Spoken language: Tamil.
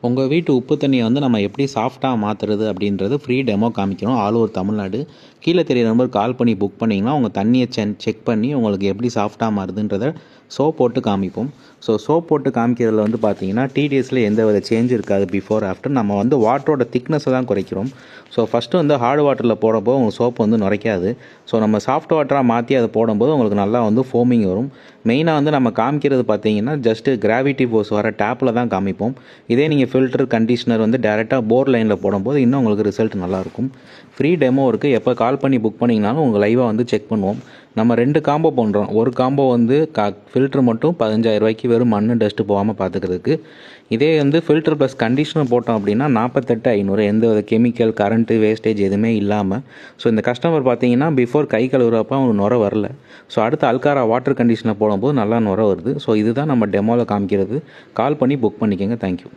உங்கள் வீட்டு உப்பு தண்ணியை வந்து நம்ம எப்படி சாஃப்டாக மாற்றுறது அப்படின்றது ஃப்ரீ டெமோ காமிக்கிறோம் ஆல் ஓவர் தமிழ்நாடு. கீழே தெரிய நம்பர் கால் பண்ணி புக் பண்ணிங்கன்னா உங்கள் தண்ணியை செக் பண்ணி உங்களுக்கு எப்படி சாஃப்டாக மாறுதுன்றதை சோப் போட்டு காமிப்போம். ஸோ சோப் போட்டு காமிக்கிறதுல வந்து பார்த்தீங்கன்னா டிடிஎஸில் எந்த வித சேஞ்ச் இருக்காது. பிஃபோர் ஆஃப்டர் நம்ம வந்து வாட்டரோட திக்னஸை தான் குறைக்கிறோம். ஸோ ஃபஸ்ட்டு வந்து ஹார்ட் வாட்டரில் போடும்போது உங்கள் சோப்பு வந்து நுரைக்காது. ஸோ நம்ம சாஃப்ட் வாட்டராக மாற்றி அதை போடும்போது உங்களுக்கு நல்லா வந்து ஃபோமிங் வரும். மெயினாக வந்து நம்ம காமிக்கிறது பார்த்தீங்கன்னா ஜஸ்ட்டு கிராவிட்டி ஃபோர்ஸ் வர டேப்பில் தான் காமிப்போம். இதே நீங்கள் ஃபில்டர் கண்டிஷனர் வந்து டேரெக்டாக போர் லைனில் போடும்போது இன்னும் உங்களுக்கு ரிசல்ட் நல்லாயிருக்கும். ஃப்ரீ டெமோ இருக்குது. எப்போ கால் பண்ணி புக் பண்ணிங்கனாலும் உங்கள் லைவாக வந்து செக் பண்ணுவோம். நம்ம 2 காம்போ பண்ணுறோம். ஒரு காம்போ வந்து ஃபில்ட்ரு மட்டும் 15,000 ரூபாய்க்கு வெறும் மண் டஸ்ட்டு போகாமல் பார்த்துக்கிறதுக்கு. இதே வந்து ஃபில்டர் ப்ளஸ் கண்டிஷனர் போட்டோம் அப்படின்னா 48,500 எந்த வித கெமிக்கல் கரண்ட்டு வேஸ்டேஜ் எதுவுமே இல்லாமல். ஸோ இந்த கஸ்டமர் பார்த்தீங்கன்னா பிஃபோர் கை கழுவுறப்போ அவங்களுக்கு நுரை வரல. ஸோ அடுத்து அல்காரா வாட்டர் கண்டிஷனர் போடும்போது நல்லா நுரை வருது. ஸோ இதுதான் நம்ம டெமோவில் காமிக்கிறது. கால் பண்ணி புக் பண்ணிக்கோங்க. தேங்க்யூ.